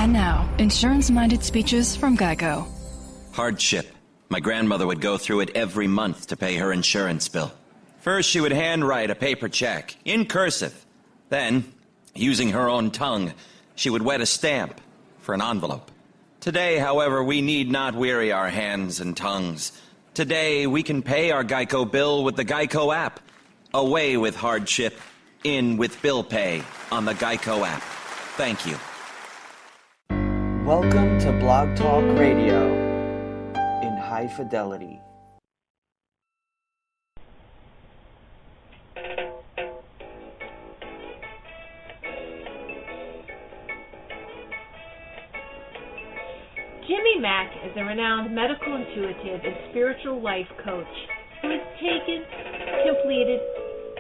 And now, insurance-minded speeches from Geico. Hardship. My grandmother would go through it every month to pay her insurance bill. First, she would handwrite a paper check, in cursive. Then, using her own tongue, she would wet a stamp for an envelope. Today, however, we need not weary our hands and tongues. Today, we can pay our Geico bill with the Geico app. Away with hardship, in with bill pay on the Geico app. Thank you. Welcome to Blog Talk Radio in high fidelity. Jimmy Mack is a renowned medical intuitive and spiritual life coach who has taken, completed,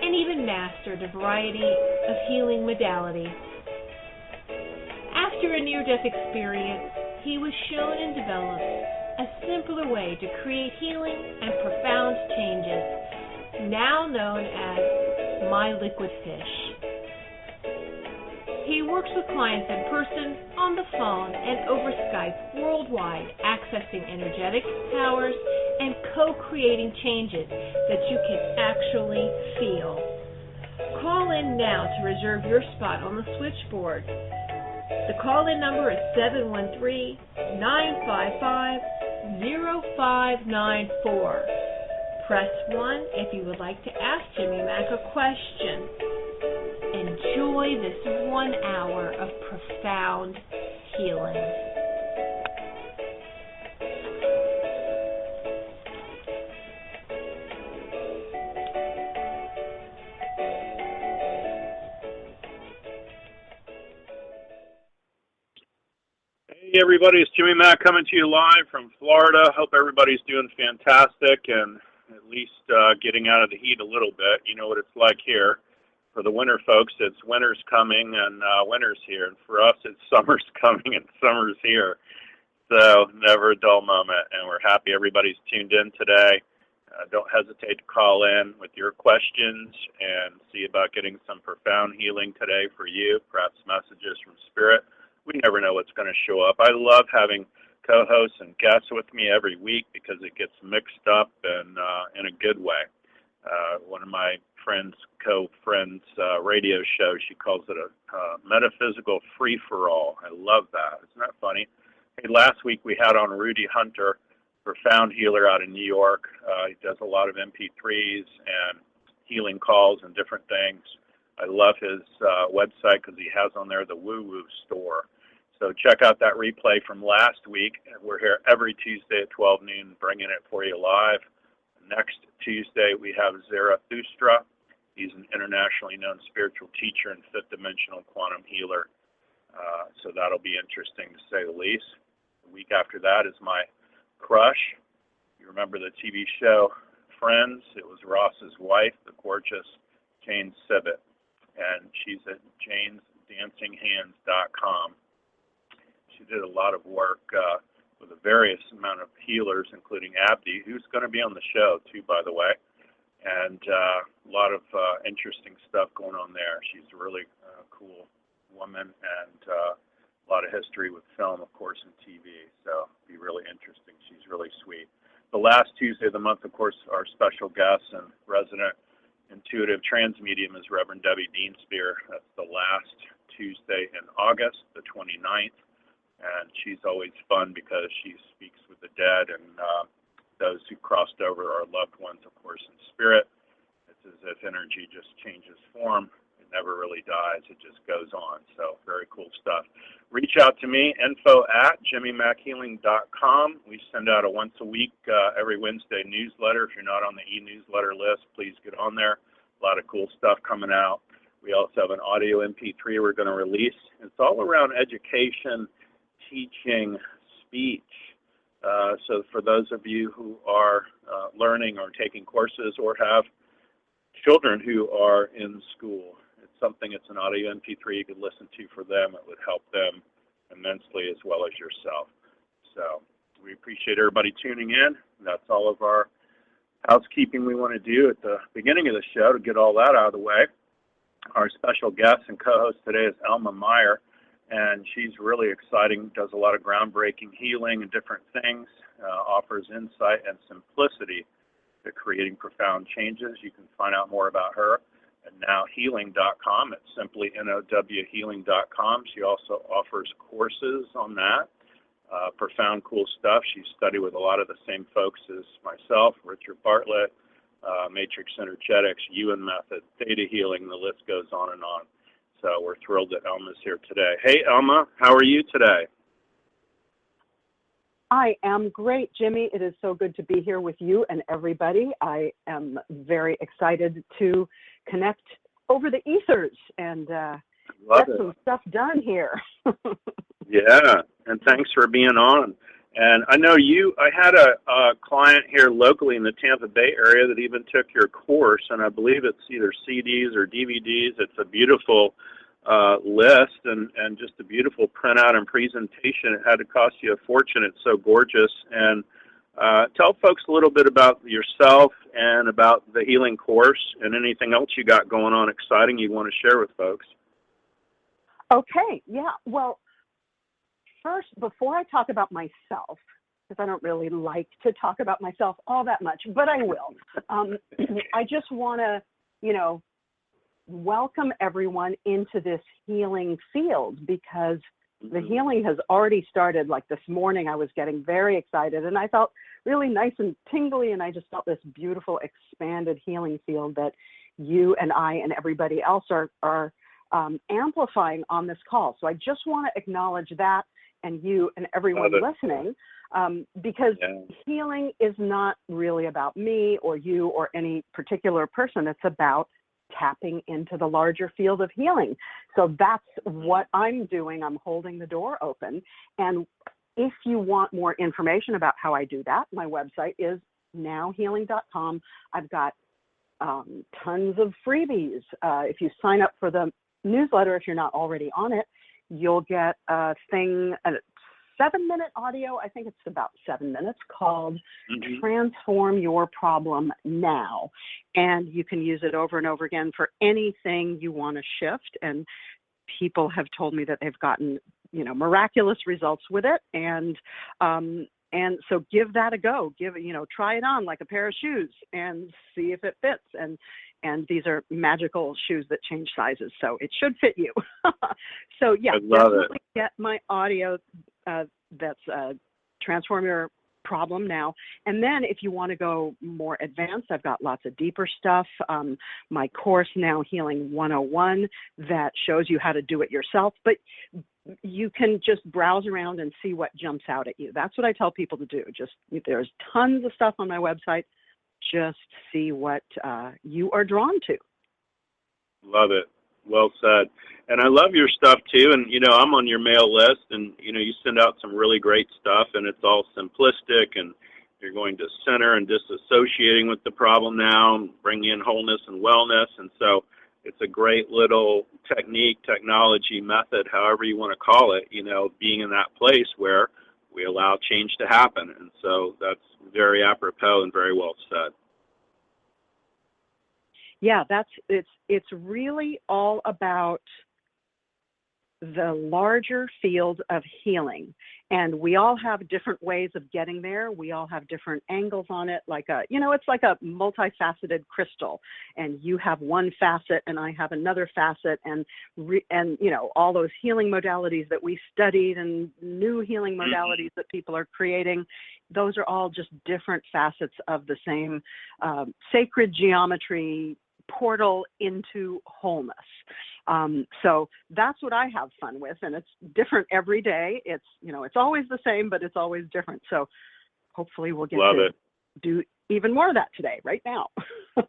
and even mastered a variety of healing modalities. After a near-death experience, he was shown and developed a simpler way to create healing and profound changes, now known as My Liquid Fish. He works with clients in person, on the phone, and over Skype worldwide, accessing energetic powers and co-creating changes that you can actually feel. Call in now to reserve your spot on the switchboard. The call-in number is 713-955-0594. Press 1 if you would like to ask Jimmy Mack a question. Enjoy this 1 hour of profound healing. Hey everybody, it's Jimmy Mack coming to you live from Florida. Hope everybody's doing fantastic and at least getting out of the heat a little bit. You know what it's like here. For the winter folks, it's winter's coming and winter's here. And for us, it's summer's coming and summer's here. So never a dull moment. And we're happy everybody's tuned in today. Don't hesitate to call in with your questions and see about getting some profound healing today for you, perhaps messages from Spirit. We never know what's going to show up. I love having co-hosts and guests with me every week because it gets mixed up and in a good way. One of my co-friends radio show, she calls it a metaphysical free-for-all. I love that. Isn't that funny? Hey, last week we had on Rudy Hunter, profound healer out in New York. He does a lot of MP3s and healing calls and different things. I love his website because he has on there the woo-woo store. So check out that replay from last week. We're here every Tuesday at 12 noon, bringing it for you live. Next Tuesday, we have Zarathustra. He's an internationally known spiritual teacher and fifth-dimensional quantum healer. So that'll be interesting, to say the least. The week after that is my crush. You remember the TV show Friends? It was Ross's wife, the gorgeous Jane Sibbett. And she's at janesdancinghands.com. She did a lot of work with a various amount of healers, including Abdi, who's going to be on the show, too, by the way. And a lot of interesting stuff going on there. She's a really cool woman and a lot of history with film, of course, and TV. So it'll be really interesting. She's really sweet. The last Tuesday of the month, of course, our special guest and resident intuitive transmedium is Reverend Debbie Deanspear. That's the last Tuesday in August, the 29th. And she's always fun because she speaks with the dead and those who crossed over are loved ones, of course, in spirit. It's as if energy just changes form. It never really dies. It just goes on. So very cool stuff. Reach out to me, info@jimmymackhealing.com. We send out a once-a-week, every Wednesday newsletter. If you're not on the e-newsletter list, please get on there. A lot of cool stuff coming out. We also have an audio MP3 we're going to release. It's all around education, teaching, speech. So for those of you who are learning or taking courses or have children who are in school, it's an audio MP3 you could listen to for them. It would help them immensely as well as yourself. So we appreciate everybody tuning in. That's all of our housekeeping we want to do at the beginning of the show to get all that out of the way. Our special guest and co-host today is Elma Meyer. and she's really exciting, does a lot of groundbreaking healing and different things, offers insight and simplicity to creating profound changes. You can find out more about her at nowhealing.com. It's simply nowhealing.com. She also offers courses on that. Profound, cool stuff. She's studied with a lot of the same folks as myself, Richard Bartlett, Matrix Energetics, Ewan Method, Theta Healing, the list goes on and on. So we're thrilled that Elma's here today. Hey, Elma, how are you today? I am great, Jimmy. It is so good to be here with you and everybody. I am very excited to connect over the ethers and get some stuff done here. Yeah, and thanks for being on. And I know I had a client here locally in the Tampa Bay area that even took your course, and I believe it's either CDs or DVDs. It's a beautiful list and just a beautiful printout and presentation. It had to cost you a fortune. It's so gorgeous. And tell folks a little bit about yourself and about the healing course and anything else you got going on exciting you want to share with folks. Okay, yeah. Well, first, before I talk about myself, because I don't really like to talk about myself all that much, but I will. I just want to, welcome everyone into this healing field, because the healing has already started. Like this morning, I was getting very excited and I felt really nice and tingly, and I just felt this beautiful expanded healing field that you and I and everybody else are amplifying on this call. So I just want to acknowledge that, and you and everyone listening, because healing is not really about me or you or any particular person. It's about tapping into the larger field of healing. So that's what I'm doing. I'm holding the door open. And if you want more information about how I do that, my website is nowhealing.com. I've got tons of freebies. If you sign up for the newsletter, if you're not already on it, you'll get a 7-minute audio. I think it's about 7 minutes, called Transform Your Problem Now. And you can use it over and over again for anything you want to shift. And people have told me that they've gotten, miraculous results with it. And so give that a go. Try it on like a pair of shoes and see if it fits. And these are magical shoes that change sizes, so it should fit you. So yeah, definitely get my audio. That's Transform Your Problem Now. And then if you want to go more advanced, I've got lots of deeper stuff. My course, Now Healing 101, that shows you how to do it yourself. But you can just browse around and see what jumps out at you. That's what I tell people to do. There's tons of stuff on my website. Just see what you are drawn to. Love it. Well said. And I love your stuff too. And, I'm on your mail list, and, you send out some really great stuff, and it's all simplistic, and you're going to center and disassociating with the problem now, bring in wholeness and wellness. And so it's a great little technique, technology, method, however you want to call it, being in that place where we allow change to happen. And so that's very apropos and very well said. Yeah, it's really all about the larger field of healing. And we all have different ways of getting there. We all have different angles on it. It's like a multifaceted crystal, and you have one facet and I have another facet, and all those healing modalities that we studied and new healing modalities that people are creating. Those are all just different facets of the same sacred geometry portal into wholeness. So that's what I have fun with, and it's different every day. It's always the same, but it's always different. So hopefully we'll get to do even more of that today, right now.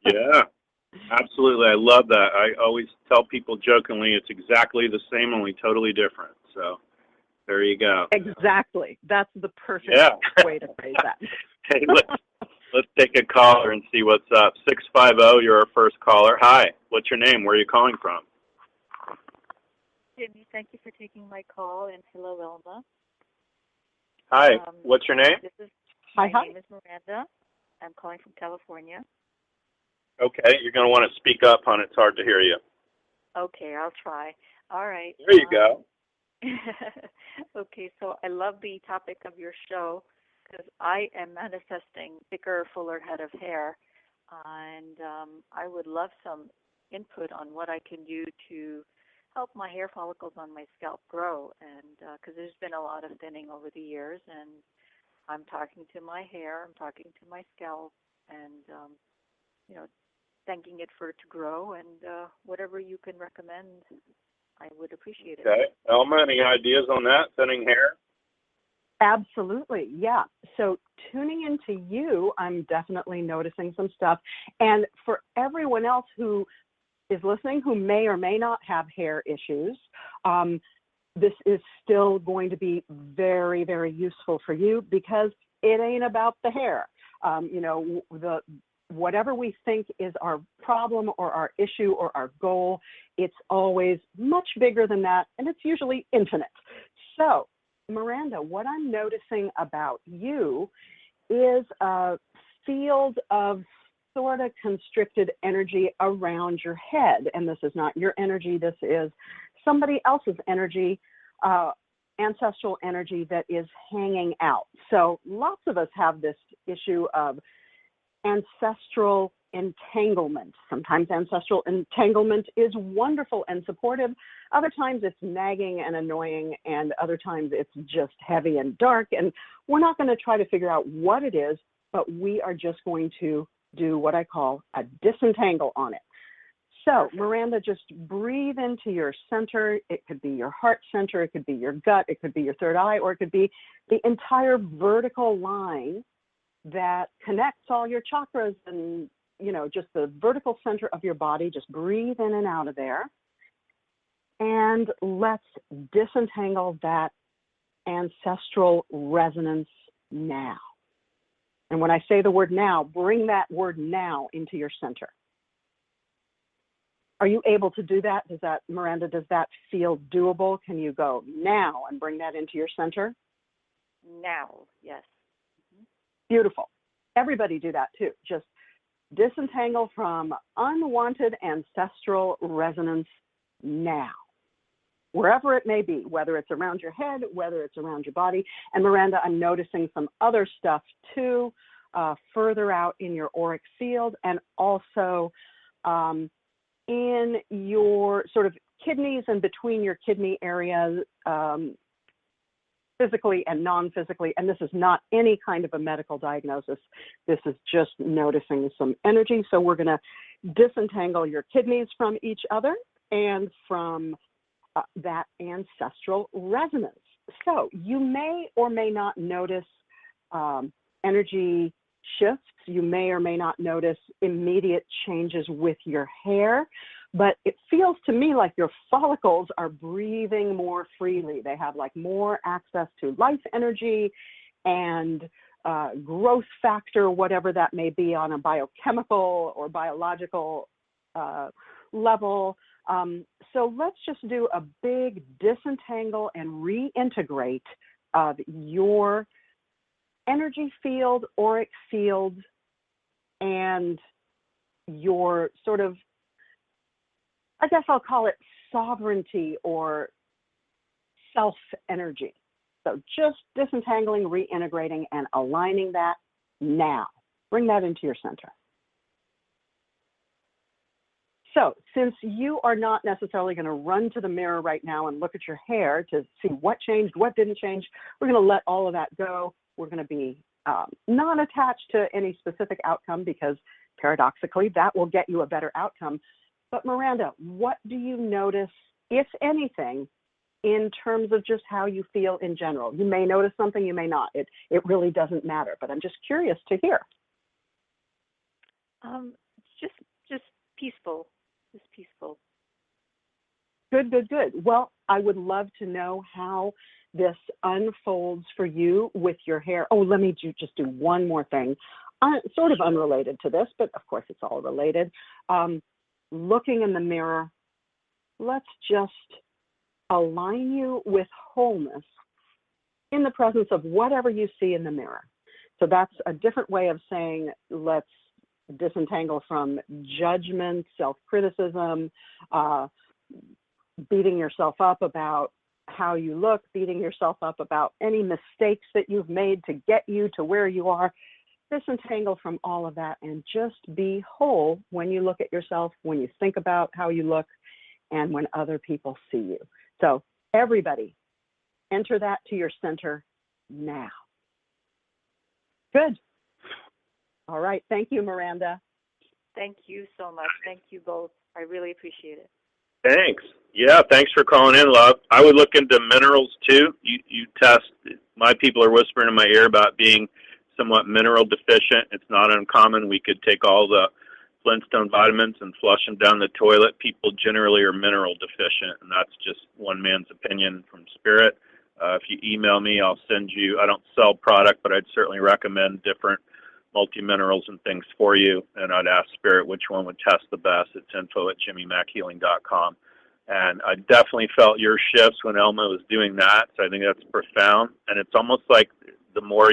Yeah, absolutely. I love that. I always tell people jokingly, it's exactly the same, only totally different. So there you go. Exactly. That's the perfect way to phrase that. Hey, let's take a caller and see what's up. 650, you're our first caller. Hi, what's your name? Where are you calling from? Jimmy, thank you for taking my call, and hello, Elma. Hi, what's your name? My name is Miranda. I'm calling from California. Okay, you're going to want to speak up, hon. It's hard to hear you. Okay, I'll try. All right. There you go. Okay, so I love the topic of your show because I am manifesting thicker, fuller head of hair, and I would love some input on what I can do to help my hair follicles on my scalp grow. And because there's been a lot of thinning over the years, and I'm talking to my hair, I'm talking to my scalp, and you know, thanking it for it to grow. And whatever you can recommend, I would appreciate it. Okay. Elma, any ideas on that, thinning hair? Absolutely, yeah. So tuning into you, I'm definitely noticing some stuff. And for everyone else who is listening who may or may not have hair issues, this is still going to be very, very useful for you because it ain't about the hair. Whatever we think is our problem or our issue or our goal, it's always much bigger than that, and it's usually infinite. So, Miranda, what I'm noticing about you is a field of sort of constricted energy around your head. And this is not your energy, this is somebody else's energy, ancestral energy that is hanging out. So lots of us have this issue of ancestral entanglement. Sometimes ancestral entanglement is wonderful and supportive. Other times it's nagging and annoying, and other times it's just heavy and dark. And we're not going to try to figure out what it is, but we are just going to do what I call a disentangle on it. So, Miranda, just breathe into your center. It could be your heart center, it could be your gut, it could be your third eye, or it could be the entire vertical line that connects all your chakras and, just the vertical center of your body. Just breathe in and out of there. And let's disentangle that ancestral resonance now. And when I say the word now, bring that word now into your center. Are you able to do that? Miranda, does that feel doable? Can you go now and bring that into your center? Now, yes. Beautiful. Everybody do that too. Just disentangle from unwanted ancestral resonance now, wherever it may be, whether it's around your head, whether it's around your body. And Miranda, I'm noticing some other stuff too, further out in your auric field, and also in your sort of kidneys and between your kidney areas, physically and non-physically. And this is not any kind of a medical diagnosis. This is just noticing some energy. So we're going to disentangle your kidneys from each other and from that ancestral resonance. So you may or may not notice energy shifts. You may or may not notice immediate changes with your hair, but it feels to me like your follicles are breathing more freely. They have like more access to life energy and growth factor, whatever that may be on a biochemical or biological level. So let's just do a big disentangle and reintegrate of your energy field, auric field, and your sort of, I guess I'll call it sovereignty or self-energy. So just disentangling, reintegrating, and aligning that now. Bring that into your center. So since you are not necessarily going to run to the mirror right now and look at your hair to see what changed, what didn't change, we're going to let all of that go. We're going to be not attached to any specific outcome because paradoxically that will get you a better outcome. But Miranda, what do you notice, if anything, in terms of just how you feel in general? You may notice something, you may not. It really doesn't matter, but I'm just curious to hear. Just peaceful. Just peaceful. Good, good, good. Well, I would love to know how this unfolds for you with your hair. Oh, let me just do one more thing, sort of unrelated to this, but of course it's all related. Looking in the mirror, let's just align you with wholeness in the presence of whatever you see in the mirror. So that's a different way of saying let's disentangle from judgment, self-criticism, beating yourself up about how you look, beating yourself up about any mistakes that you've made to get you to where you are. Disentangle from all of that and just be whole when you look at yourself, when you think about how you look, and when other people see you. So everybody, enter that to your center now. Good. All right. Thank you, Miranda. Thank you so much. Thank you both. I really appreciate it. Thanks. Yeah, thanks for calling in, love. I would look into minerals too. You test. My people are whispering in my ear about being somewhat mineral deficient. It's not uncommon. We could take all the Flintstone vitamins and flush them down the toilet. People generally are mineral deficient, and that's just one man's opinion from Spirit. If you email me, I'll send you. I don't sell product, but I'd certainly recommend different multi-minerals and things for you, and I'd ask Spirit which one would test the best. It's info@jimmymackhealing.com. And I definitely felt your shifts when Elma was doing that, so I think that's profound. And it's almost like the more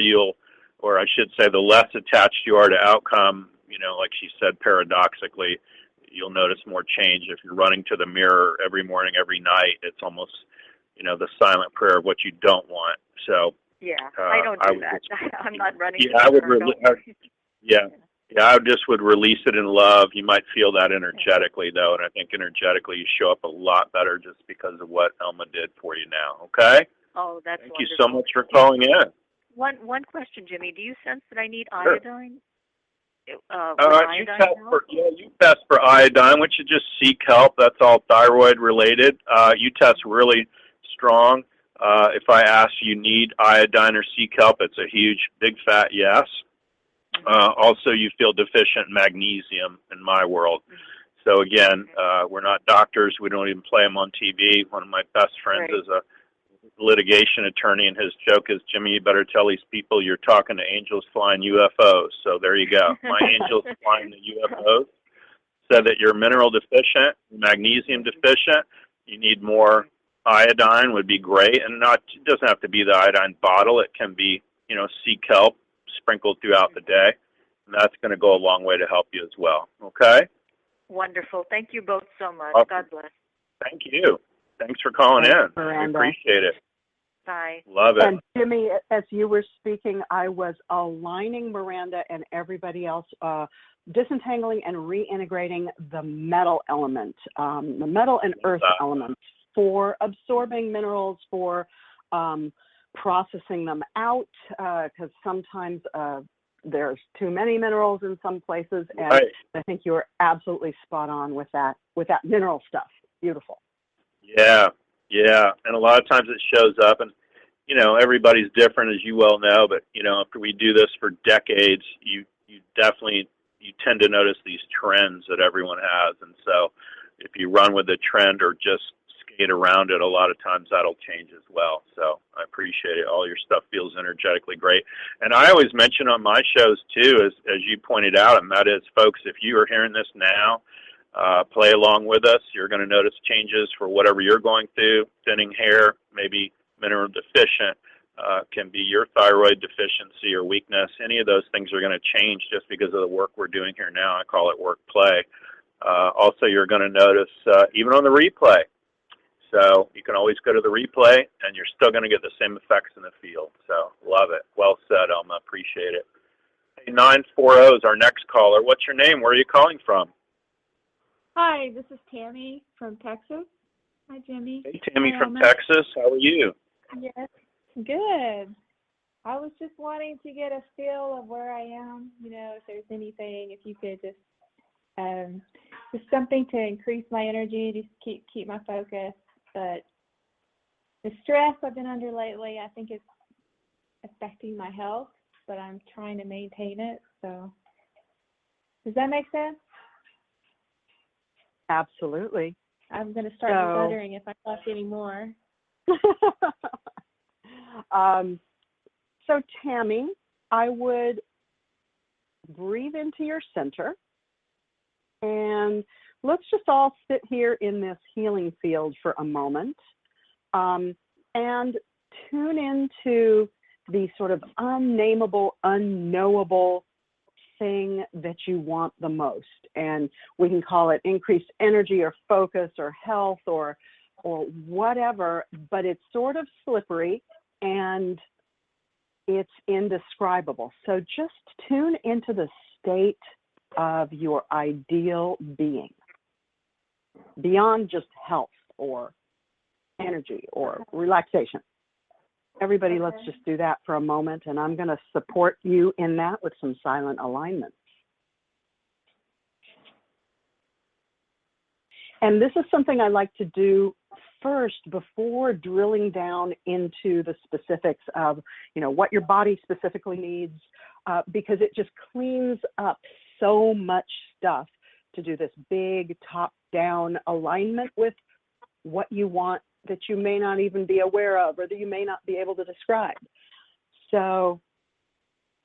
or I should say the less attached you are to outcome, like she said, paradoxically, you'll notice more change. If you're running to the mirror every morning, every night, it's almost, the silent prayer of what you don't want. So yeah, I don't do that. I'm not running. Yeah, I would. I just would release it in love. You might feel that energetically, though, and I think energetically you show up a lot better just because of what Elma did for you now. Okay. Oh, that's Thank wonderful. you so much for calling in. One question, Jimmy. Do you sense that I need Sure. iodine? You test for iodine, which is just seek help. That's all thyroid related. You test really strong. If I ask you need iodine or seek help, it's a huge, big fat yes. Also, you feel deficient in magnesium in my world. So again, we're not doctors. We don't even play them on TV. One of my best friends is a litigation attorney, and his joke is, Jimmy, you better tell these people you're talking to angels flying UFOs. So there you go. My angels flying the UFOs said that you're mineral deficient, magnesium deficient. You need more iodine would be great, and it doesn't have to be the iodine bottle. It can be, seek help sprinkled throughout the day, and that's going to go a long way to help you as well. Okay? Wonderful. Thank you both so much. Awesome. God bless. Thank you. Thanks for calling in. Miranda. I appreciate it. Bye. Love it. And Jimmy, as you were speaking, I was aligning Miranda and everybody else, disentangling and reintegrating the metal element, the metal and earth elements for absorbing minerals, for processing them out, because sometimes there's too many minerals in some places, and I think you were absolutely spot on with that mineral stuff. Beautiful. Yeah, and a lot of times it shows up, and everybody's different, as you well know. But after we do this for decades, you tend to notice these trends that everyone has, and so if you run with the trend or just skate around it, a lot of times that'll change as well. So I appreciate it. All your stuff feels energetically great, and I always mention on my shows too, as you pointed out, and that is, folks, if you are hearing this now. Play along with us. You're going to notice changes for whatever you're going through. Thinning hair, maybe mineral deficient, can be your thyroid deficiency or weakness. Any of those things are going to change just because of the work we're doing here now. I call it work play. Also, you're going to notice even on the replay. So you can always go to the replay, and you're still going to get the same effects in the field. So love it. Well said, Elma. Appreciate it. Hey, 940 is our next caller. What's your name? Where are you calling from? Hi, this is Tammy from Texas. Hi, Jimmy. Hey, Tammy from Texas. How are you? Yes, good. I was just wanting to get a feel of where I am. If there's anything, if you could just something to increase my energy, just keep my focus. But the stress I've been under lately, I think it's affecting my health, but I'm trying to maintain it. So, does that make sense? Absolutely. I'm going to start stuttering if I talk anymore. So, Tammy, I would breathe into your center, and let's just all sit here in this healing field for a moment, and tune into the sort of unnameable, unknowable thing that you want the most. And we can call it increased energy or focus or health or or whatever, but it's sort of slippery and it's indescribable. So just tune into the state of your ideal being, beyond just health or energy or relaxation. Everybody, let's just do that for a moment, and I'm going to support you in that with some silent alignments. And this is something I like to do first before drilling down into the specifics of, what your body specifically needs, because it just cleans up so much stuff to do this big top-down alignment with what you want that you may not even be aware of or that you may not be able to describe. So,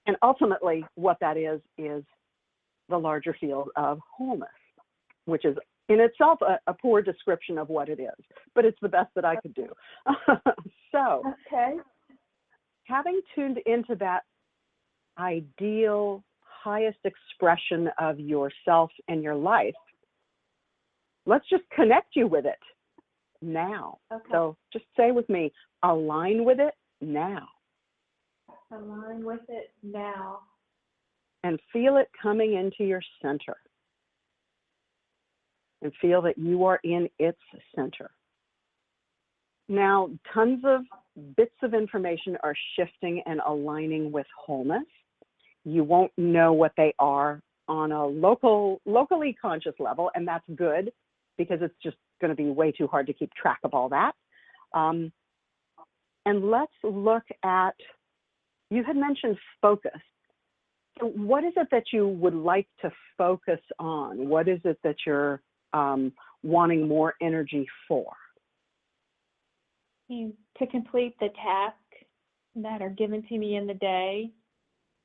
and ultimately what that is the larger field of wholeness, which is in itself a poor description of what it is, but it's the best that I could do. So, having tuned into that ideal, highest expression of yourself and your life, let's just connect you with it now. So just say with me, align with it now. Align with it now. And feel it coming into your center. And feel that you are in its center. Now, tons of bits of information are shifting and aligning with wholeness. You won't know what they are on a locally conscious level, and that's good because it's just going to be way too hard to keep track of all that. And let's look at, you had mentioned focus. So what is it that you would like to focus on? What is it that you're wanting more energy for? To complete the tasks that are given to me in the day.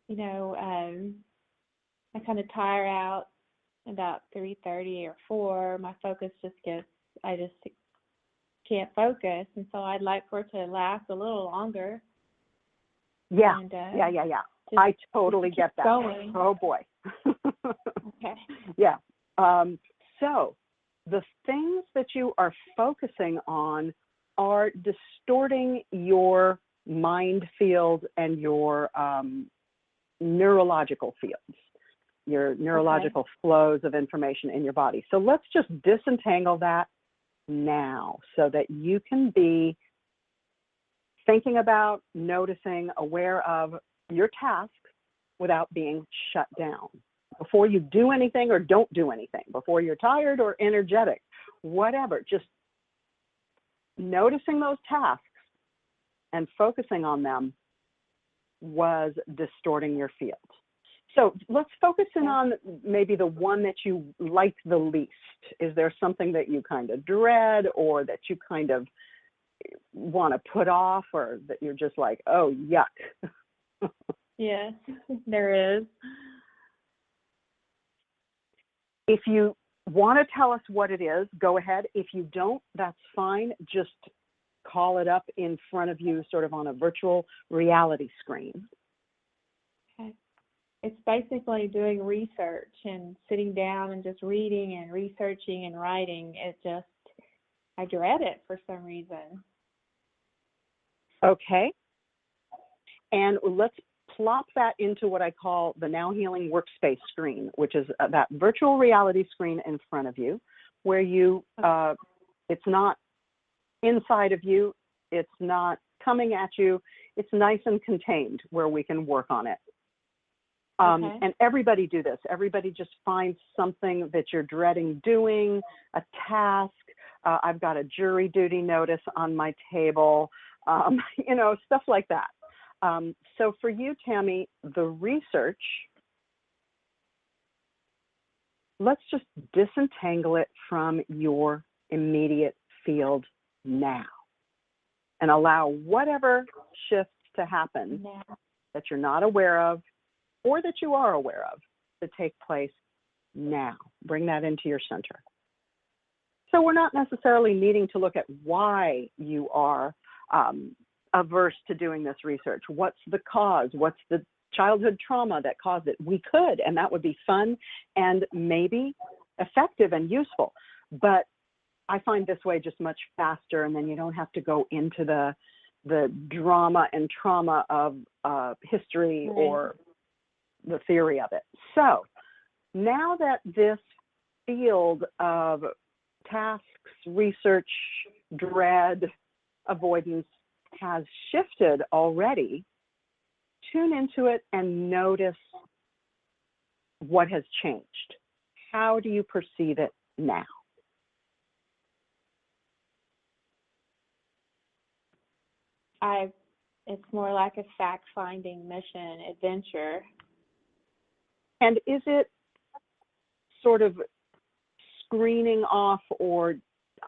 I kind of tire out about 3:30 or 4. My focus I just can't focus. And so I'd like for it to last a little longer. Yeah, and, yeah. I totally get that. Going. Oh, boy. Okay. Yeah. So the things that you are focusing on are distorting your mind field and your neurological fields, your neurological flows of information in your body. So let's just disentangle that now so that you can be thinking about, noticing, aware of your tasks without being shut down. Before you do anything or don't do anything, before you're tired or energetic, whatever, just noticing those tasks and focusing on them was distorting your field. So let's focus in on maybe the one that you like the least. Is there something that you kind of dread or that you kind of want to put off or that you're just like, oh, yuck? Yes, there is. If you want to tell us what it is, go ahead. If you don't, that's fine. Just call it up in front of you, sort of on a virtual reality screen. Okay. It's basically doing research and sitting down and just reading and researching and writing. I dread it for some reason. Okay. And let's plop that into what I call the Now Healing Workspace screen, which is that virtual reality screen in front of you, where you, it's not inside of you, it's not coming at you, it's nice and contained where we can work on it. And everybody do this. Everybody just find something that you're dreading doing, a task. I've got a jury duty notice on my table, stuff like that. So for you, Tammy, the research, let's just disentangle it from your immediate field now and allow whatever shifts to happen that you're not aware of or that you are aware of to take place now. Bring that into your center. So we're not necessarily needing to look at why you are averse to doing this research. What's the cause? What's the childhood trauma that caused it? We could, and that would be fun and maybe effective and useful. But I find this way just much faster, and then you don't have to go into the drama and trauma of history or the theory of it. So now that this field of tasks, research, dread, avoidance has shifted already, tune into it and notice what has changed. How do you perceive it now? It's more like a fact-finding mission adventure. And is it sort of screening off or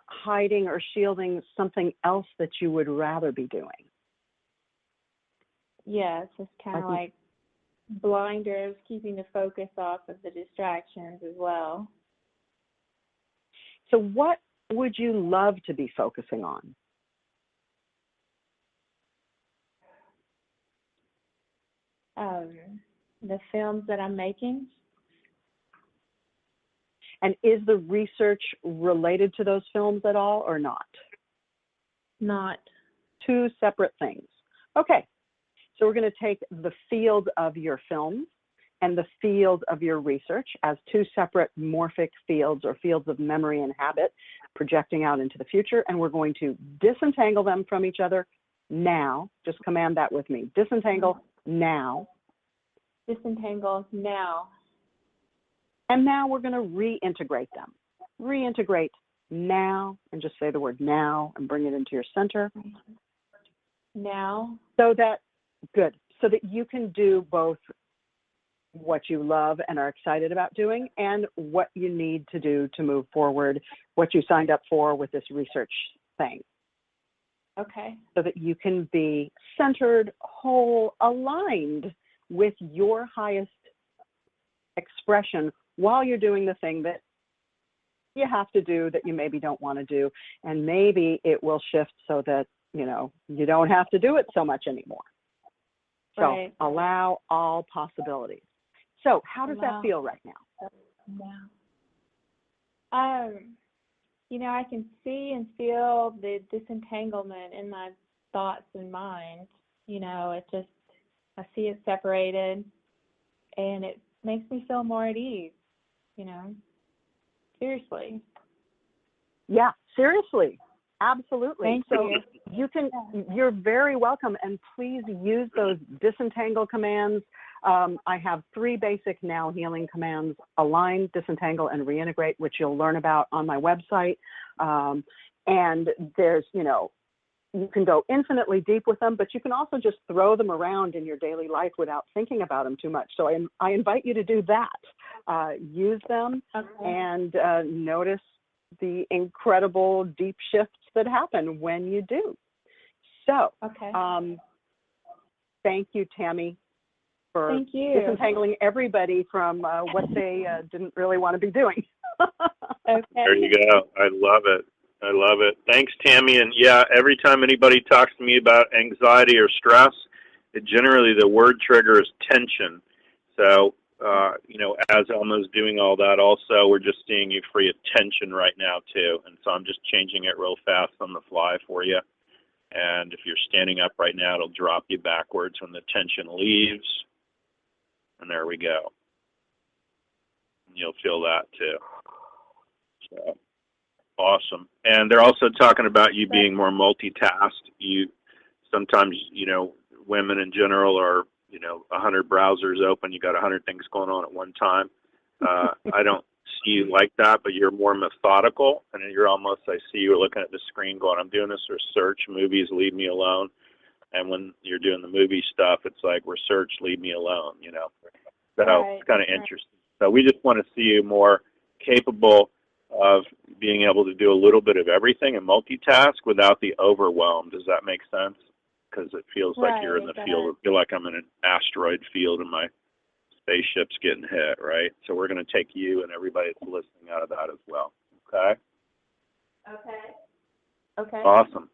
hiding or shielding something else that you would rather be doing? Yeah, it's just kind of like blinders, keeping the focus off of the distractions as well. So what would you love to be focusing on? The films that I'm making. And is the research related to those films at all or not? Not. Two separate things. Okay, so we're going to take the field of your films and the field of your research as two separate morphic fields or fields of memory and habit projecting out into the future, and we're going to disentangle them from each other now. Just command that with me. Disentangle now. Disentangle now. And now we're going to reintegrate them. Reintegrate now, and just say the word now and bring it into your center. Now. So that, good, so that you can do both what you love and are excited about doing and what you need to do to move forward, what you signed up for with this research thing. Okay. So that you can be centered, whole, aligned with your highest expression while you're doing the thing that you have to do that you maybe don't want to do. And maybe it will shift so that, you know, you don't have to do it so much anymore. So right. Allow all possibilities. So how does that feel right now? You know, I can see and feel the disentanglement in my thoughts and mind. You know, it just, I see it separated, and it makes me feel more at ease, you know, seriously. Yeah, seriously, absolutely. Thank you. You're very welcome, and please use those disentangle commands. I have 3 basic now healing commands: align, disentangle, and reintegrate, which you'll learn about on my website. And there's, you know, you can go infinitely deep with them, but you can also just throw them around in your daily life without thinking about them too much. So I invite you to do that. Use them and notice the incredible deep shifts that happen when you do. So thank you, Tammy, for disentangling everybody from what they didn't really want to be doing. There you go. I love it. I love it. Thanks, Tammy. And yeah, every time anybody talks to me about anxiety or stress, generally the word trigger is tension. So, you know, as Elma's doing all that also, we're just seeing you free of tension right now too. And so I'm just changing it real fast on the fly for you. And if you're standing up right now, it'll drop you backwards when the tension leaves. And there we go. And you'll feel that too. So. Awesome. And they're also talking about you being more multitasked. You sometimes, you know, women in general are, you know, 100 browsers open. You got 100 things going on at one time. I don't see you like that, but you're more methodical, and you're almost, I see you looking at the screen going, I'm doing this research, movies, leave me alone. And when you're doing the movie stuff, it's like research, leave me alone, you know. So it's kind of interesting. So we just want to see you more capable of being able to do a little bit of everything and multitask without the overwhelm. Does that make sense? Because it feels like you're in the field. I feel like I'm in an asteroid field and my spaceship's getting hit, right? So we're going to take you and everybody that's listening out of that as well. Okay? Okay. Awesome.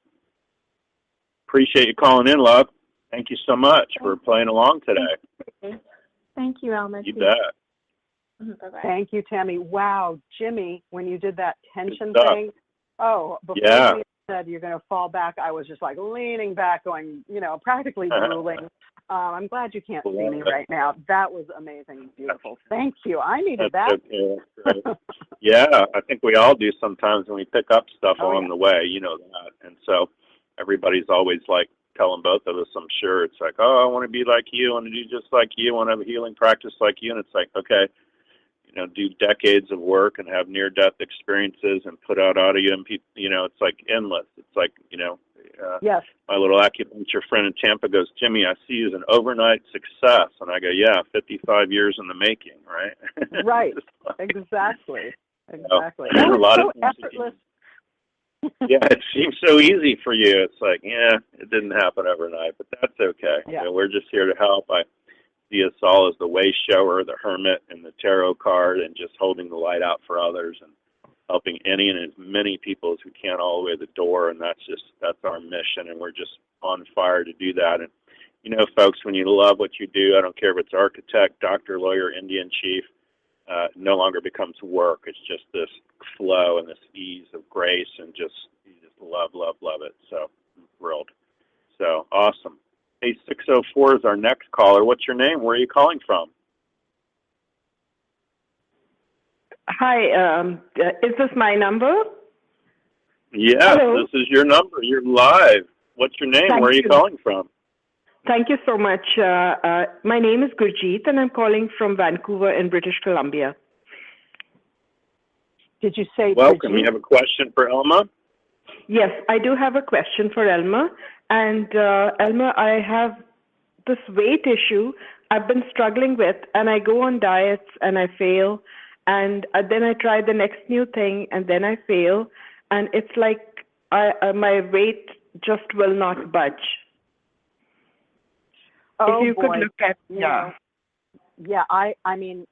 Appreciate you calling in, love. Thank you so much for playing along today. Thank you, Elma. You bet. Bye-bye. Thank you, Tammy. Wow, Jimmy, when you did that tension thing, Oh, before you said you're going to fall back, I was just like leaning back, going, practically drooling. I'm glad you can't see me right now. That was amazing, beautiful. Thank you. I needed that. Okay. Right. Yeah, I think we all do sometimes when we pick up stuff along the way, that. And so everybody's always like telling both of us, I'm sure, it's like, oh, I want to be like you, I want to do just like you, I want to have a healing practice like you. And it's like, okay, do decades of work and have near-death experiences and put out audio and people, it's like endless. It's like, yes. My little acupuncture friend in Tampa goes, Jimmy, I see you as an overnight success. And I go, yeah, 55 years in the making, right? Right. Exactly. Exactly. A lot so of effortless. Yeah, it seems so easy for you. It's like, yeah, it didn't happen overnight, but that's okay. Yeah. We're just here to help. I see us all as the way shower, the hermit, and the tarot card, and just holding the light out for others and helping any and as many people as we can all the way to the door. And that's our mission, and we're just on fire to do that. And folks, when you love what you do, I don't care if it's architect, doctor, lawyer, Indian chief, no longer becomes work. It's just this flow and this ease of grace, and you just love it. So I'm thrilled. So awesome. Hey, 604 is our next caller. What's your name? Where are you calling from? Hi, is this my number? Yes, Hello. This is your number. You're live. What's your name? Where are you calling from? Thank you so much. My name is Gurjeet, and I'm calling from Vancouver in British Columbia. Did you say welcome? Gurjeet? You have a question for Elma? Yes, I do have a question for Elma. And Elma, I have this weight issue I've been struggling with, and I go on diets and I fail. And then I try the next new thing, and then I fail. And it's like my weight just will not budge. Oh, if you boy. could look at, I mean,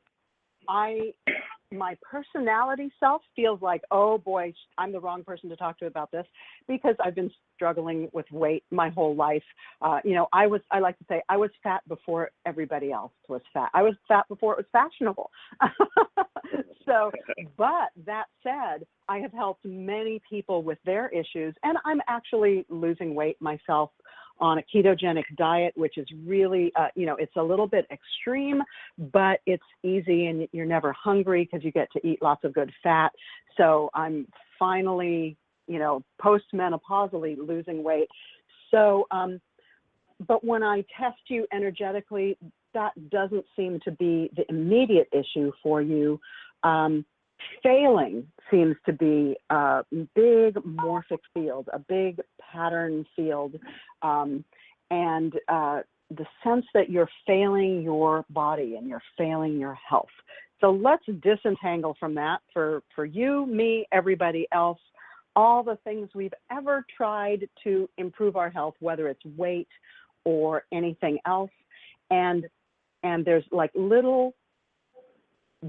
my personality self feels like, oh boy, I'm the wrong person to talk to about this, because I've been struggling with weight my whole life. I like to say I was fat before everybody else was fat. I was fat before it was fashionable. So, but that said, I have helped many people with their issues, and I'm actually losing weight myself on a ketogenic diet, which is really, it's a little bit extreme, but it's easy, and you're never hungry because you get to eat lots of good fat. So I'm finally, post-menopausally losing weight. So, but when I test you energetically, that doesn't seem to be the immediate issue for you. Failing seems to be a big morphic field, a big pattern field, and the sense that you're failing your body and you're failing your health. So let's disentangle from that for you, me, everybody else, all the things we've ever tried to improve our health, whether it's weight or anything else. And there's like little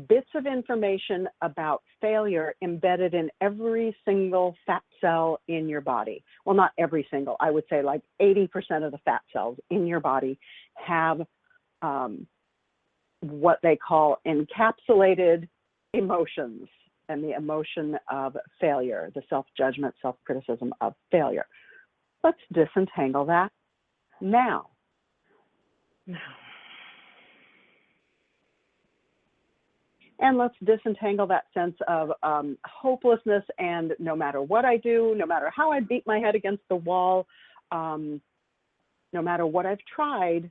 bits of information about failure embedded in every single fat cell in your body. Well, not every single, I would say like 80% of the fat cells in your body have what they call encapsulated emotions, and the emotion of failure, the self-judgment, self-criticism of failure. Let's disentangle that now. And let's disentangle that sense of hopelessness, and no matter what I do, no matter how I beat my head against the wall, no matter what I've tried,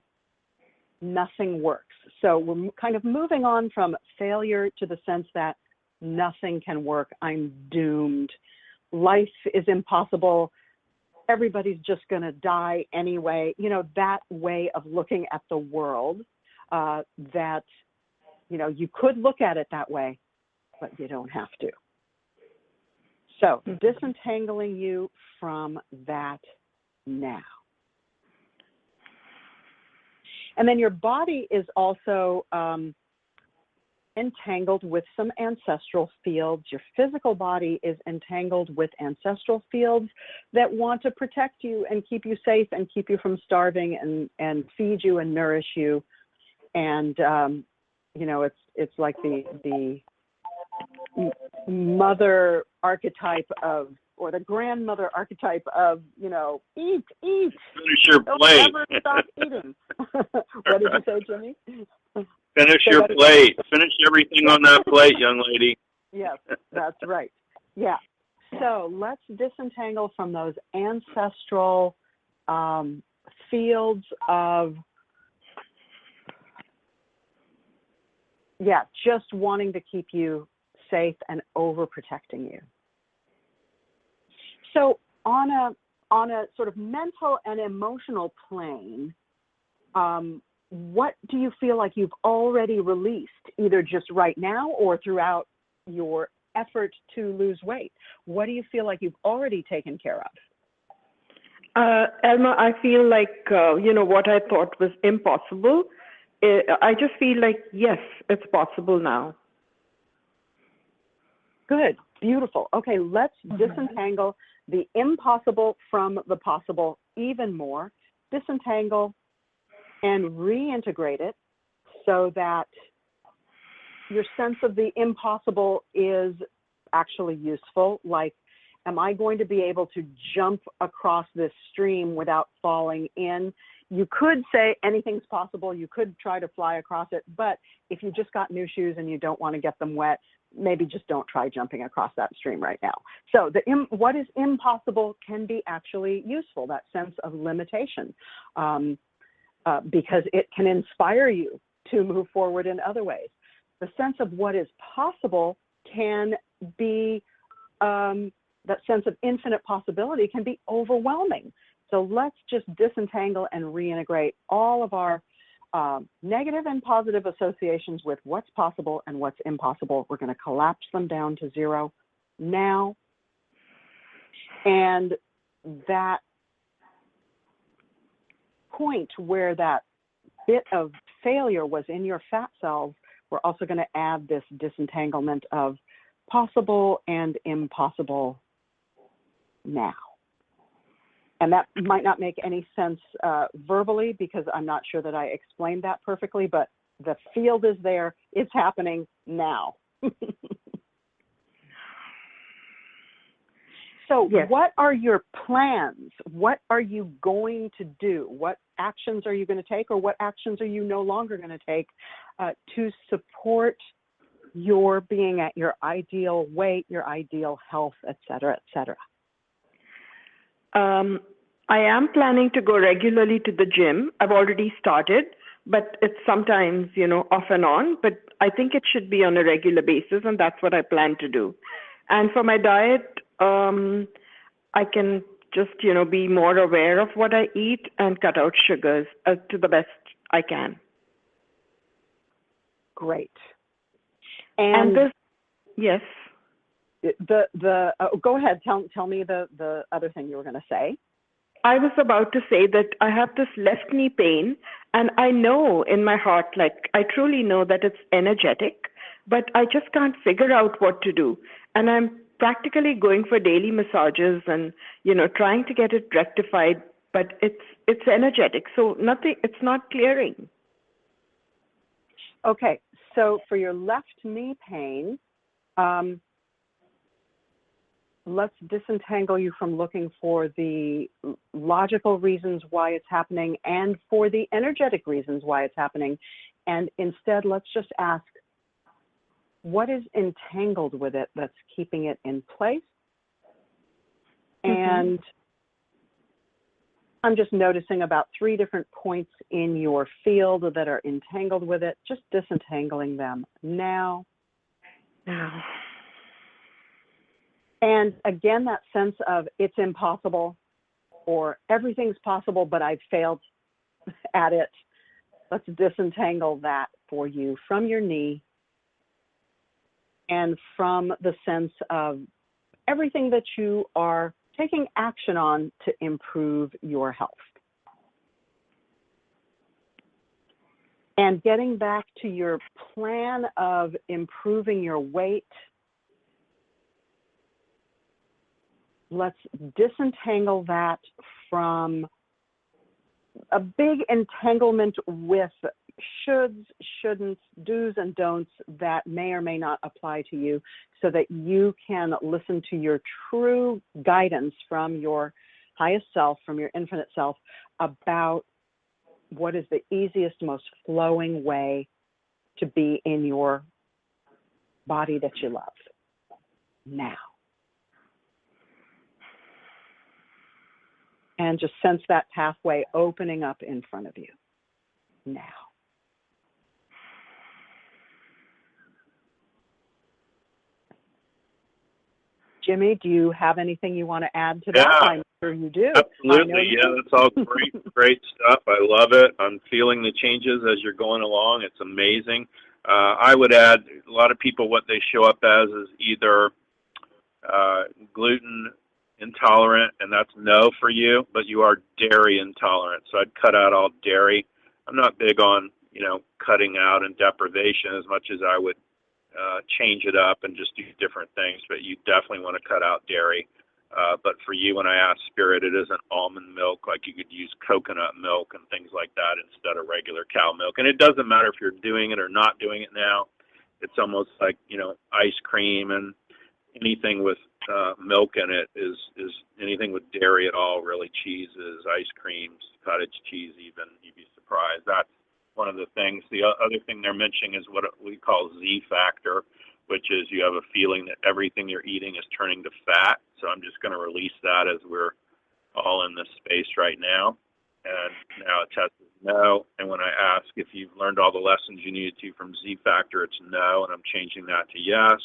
nothing works. So we're kind of moving on from failure to the sense that nothing can work. I'm doomed. Life is impossible. Everybody's just going to die anyway. That way of looking at the world, that you could look at it that way, but you don't have to. So disentangling you from that now. And then your body is also entangled with some ancestral fields. Your physical body is entangled with ancestral fields that want to protect you and keep you safe and keep you from starving and feed you and nourish you. And it's like the mother archetype of or the grandmother archetype of, eat. Finish your Don't plate. ever stop eating. What did you say, Jimmy? Finish your plate. Finish everything on that plate, young lady. Yes, that's right. Yeah. So let's disentangle from those ancestral fields of, just wanting to keep you safe and overprotecting you. So on a sort of mental and emotional plane, what do you feel like you've already released, either just right now or throughout your effort to lose weight? What do you feel like you've already taken care of? Elma, I feel like, what I thought was impossible, I just feel like, yes, it's possible now. Good, beautiful. Okay, let's disentangle the impossible from the possible even more, disentangle and reintegrate it so that your sense of the impossible is actually useful. Like, am I going to be able to jump across this stream without falling in? You could say anything's possible. You could try to fly across it, but if you just got new shoes and you don't want to get them wet, maybe just don't try jumping across that stream right now. So what is impossible can be actually useful, that sense of limitation, because it can inspire you to move forward in other ways. The sense of what is possible can be, that sense of infinite possibility can be overwhelming. So let's just disentangle and reintegrate all of our negative and positive associations with what's possible and what's impossible. We're going to collapse them down to zero now. And that point where that bit of failure was in your fat cells, we're also going to add this disentanglement of possible and impossible now. And that might not make any sense verbally, because I'm not sure that I explained that perfectly, but the field is there. It's happening now. So yes. What are your plans? What are you going to do? What actions are you going to take, or what actions are you no longer going to take to support your being at your ideal weight, your ideal health, et cetera, et cetera? I am planning to go regularly to the gym. I've already started, but it's sometimes, off and on, but I think it should be on a regular basis, and that's what I plan to do. And for my diet, I can just, be more aware of what I eat and cut out sugars to the best I can. Great. And this, yes. Go ahead. Tell me the other thing you were going to say. I was about to say that I have this left knee pain, and I know in my heart, I truly know that it's energetic, but I just can't figure out what to do. And I'm practically going for daily massages and, trying to get it rectified, but it's energetic. So it's not clearing. Okay. So for your left knee pain, let's disentangle you from looking for the logical reasons why it's happening and for the energetic reasons why it's happening. And instead, let's just ask, what is entangled with it that's keeping it in place? And I'm just noticing about 3 different points in your field that are entangled with it, just disentangling them now. And again, that sense of it's impossible, or everything's possible, but I've failed at it. Let's disentangle that for you from your knee and from the sense of everything that you are taking action on to improve your health. And getting back to your plan of improving your weight, let's disentangle that from a big entanglement with shoulds, shouldn'ts, do's and don'ts that may or may not apply to you, so that you can listen to your true guidance from your highest self, from your infinite self, about what is the easiest, most flowing way to be in your body that you love now. And just sense that pathway opening up in front of you now. Jimmy, do you have anything you want to add to that? I'm sure you do. Absolutely. Yeah, that's all great stuff. I love it. I'm feeling the changes as you're going along. It's amazing. I would add, a lot of people, what they show up as is either gluten intolerant, and that's no for you, but you are dairy intolerant. So I'd cut out all dairy. I'm not big on, cutting out and deprivation as much as I would change it up and just do different things, but you definitely want to cut out dairy. But for you, when I ask Spirit, it isn't almond milk. Like, you could use coconut milk and things like that instead of regular cow milk. And it doesn't matter if you're doing it or not doing it now. It's almost like, ice cream, and anything with milk in it is anything with dairy at all, really. Cheeses, ice creams, cottage cheese even, you'd be surprised. That's one of the things. The other thing they're mentioning is what we call Z factor, which is you have a feeling that everything you're eating is turning to fat. So I'm just going to release that as we're all in this space right now. And now it tests no. And when I ask if you've learned all the lessons you needed to from Z factor, it's no. And I'm changing that to yes.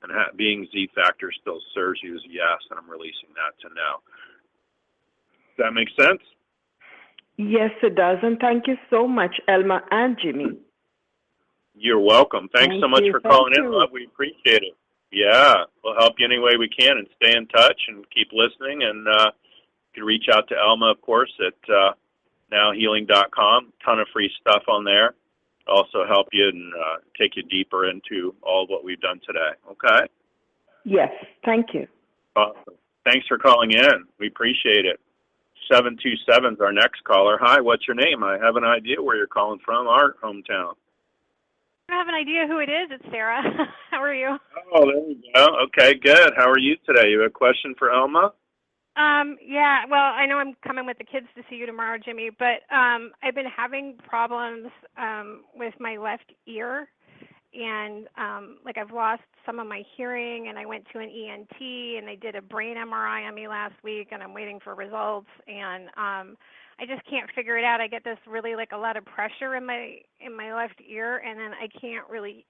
And being Z factor still serves you as yes. And I'm releasing that to no. Does that make sense? Yes, it does. And thank you so much, Elma and Jimmy. You're welcome. Thanks so much for calling in, love. We appreciate it. Yeah, we'll help you any way we can, and stay in touch and keep listening. And you can reach out to Elma, of course, at nowhealing.com. Ton of free stuff on there. Also help you and take you deeper into all of what we've done today. Okay? Yes, thank you. Awesome. Thanks for calling in. We appreciate it. 727 is our next caller. Hi, what's your name? I have an idea where you're calling from, our hometown. I have an idea who it is. It's Sarah. How are you? Oh, there we go. Okay, good. How are you today? You have a question for Elma? Yeah, well, I know I'm coming with the kids to see you tomorrow, Jimmy, but I've been having problems with my left ear, and I've lost some of my hearing, and I went to an ENT, and they did a brain MRI on me last week, and I'm waiting for results, and I just can't figure it out. I get this really a lot of pressure in my left ear, and then I can't really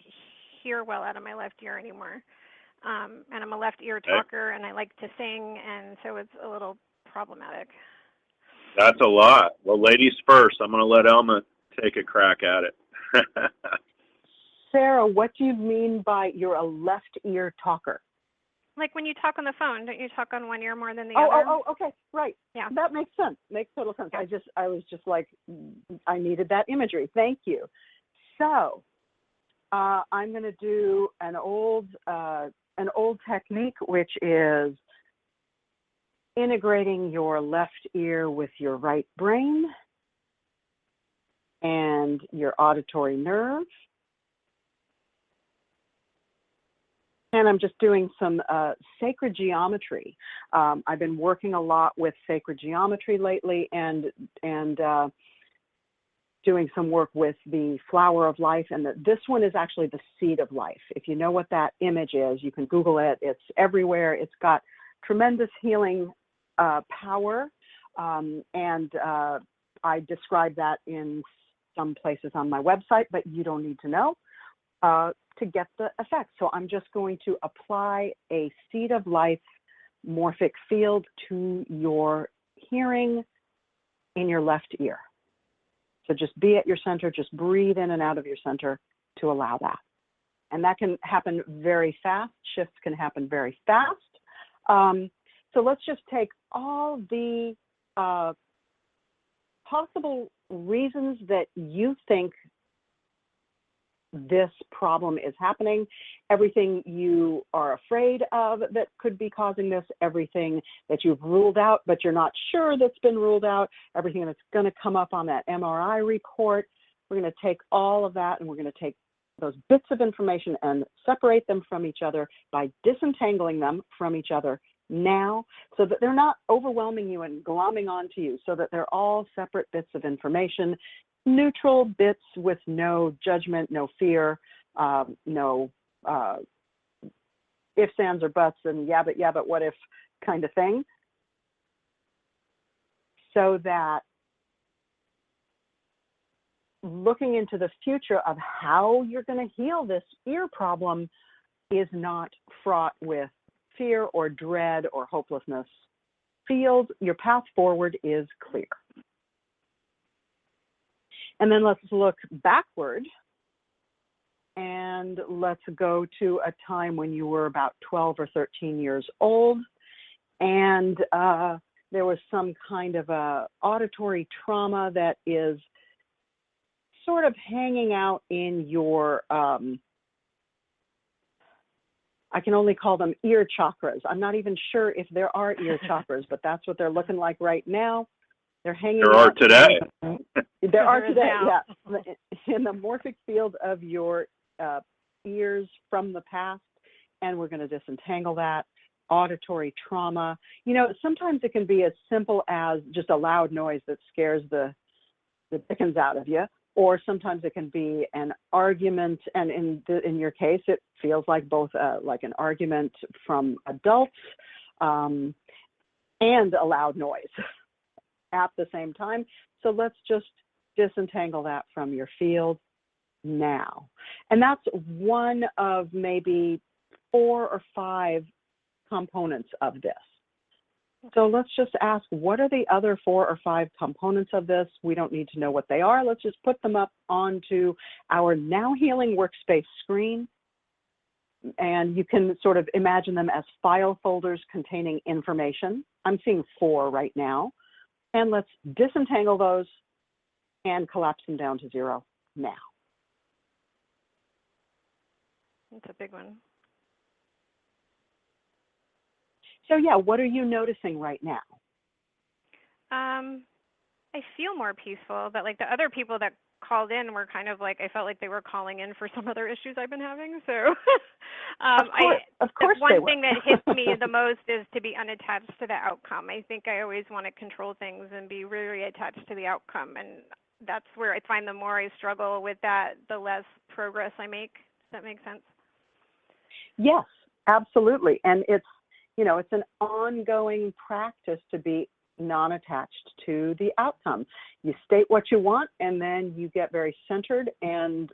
hear well out of my left ear anymore. And I'm a left ear talker, and I like to sing, and so it's a little problematic. That's a lot. Well, ladies first. I'm going to let Elma take a crack at it. Sarah, what do you mean by you're a left ear talker? Like when you talk on the phone, don't you talk on one ear more than the other? Oh, okay, right. Yeah. That makes sense. Makes total sense. Yeah. I was just like, I needed that imagery. Thank you. So, I'm going to do an old technique, which is integrating your left ear with your right brain and your auditory nerve. And I'm just doing some sacred geometry. I've been working a lot with sacred geometry lately, and doing some work with the flower of life. And this one is actually the seed of life. If you know what that image is, you can Google it. It's everywhere. It's got tremendous healing power. And I describe that in some places on my website, but you don't need to know to get the effect. So I'm just going to apply a seed of life morphic field to your hearing in your left ear. So just be at your center, just breathe in and out of your center to allow that. And that can happen very fast. Shifts can happen very fast. So let's just take all the possible reasons that you think this problem is happening, everything you are afraid of that could be causing this, everything that you've ruled out but you're not sure that's been ruled out, everything that's going to come up on that MRI report, we're going to take all of that and we're going to take those bits of information and separate them from each other by disentangling them from each other now, so that they're not overwhelming you and glomming onto you, so that they're all separate bits of information, neutral bits with no judgment, no fear, no ifs, ands, or buts, and yeah, but what if kind of thing, so that looking into the future of how you're going to heal this ear problem is not fraught with fear or dread or hopelessness. Your path forward is clear. And then let's look backward, and let's go to a time when you were about 12 or 13 years old, and there was some kind of a auditory trauma that is sort of hanging out in your, I can only call them ear chakras. I'm not even sure if there are ear chakras, but that's what they're looking like right now. They're hanging There out. are today. There are today, yeah. In the morphic field of your ears from the past, and we're going to disentangle that. Auditory trauma. You know, sometimes it can be as simple as just a loud noise that scares the dickens out of you, or sometimes it can be an argument, and in your case, it feels like both like an argument from adults and a loud noise at the same time. So let's just disentangle that from your field now. And that's one of maybe 4 or 5 components of this. So let's just ask, what are the other 4 or 5 components of this? We don't need to know what they are. Let's just put them up onto our Now Healing workspace screen. And you can sort of imagine them as file folders containing information. I'm seeing 4 right now. And let's disentangle those and collapse them down to 0 now. That's a big one. So yeah, what are you noticing right now? I feel more peaceful, but like the other people that called in were kind of like, I felt like they were calling in for some other issues I've been having. So of course the one thing that hits me the most is to be unattached to the outcome. I think I always want to control things and be really attached to the outcome. And that's where I find the more I struggle with that, the less progress I make. Does that make sense? Yes, absolutely. And it's, you know, it's an ongoing practice to be non-attached to the outcome. You state what you want, and then you get very centered and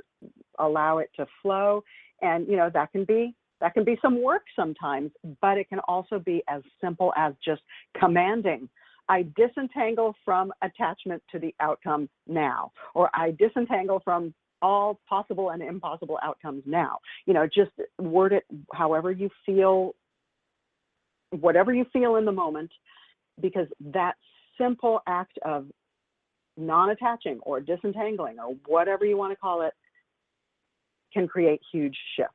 allow it to flow. And, you know, that can be some work sometimes, but it can also be as simple as just commanding, I disentangle from attachment to the outcome now, or I disentangle from all possible and impossible outcomes now. You know, just word it however you feel, whatever you feel in the moment, because that simple act of non-attaching or disentangling or whatever you want to call it can create huge shifts.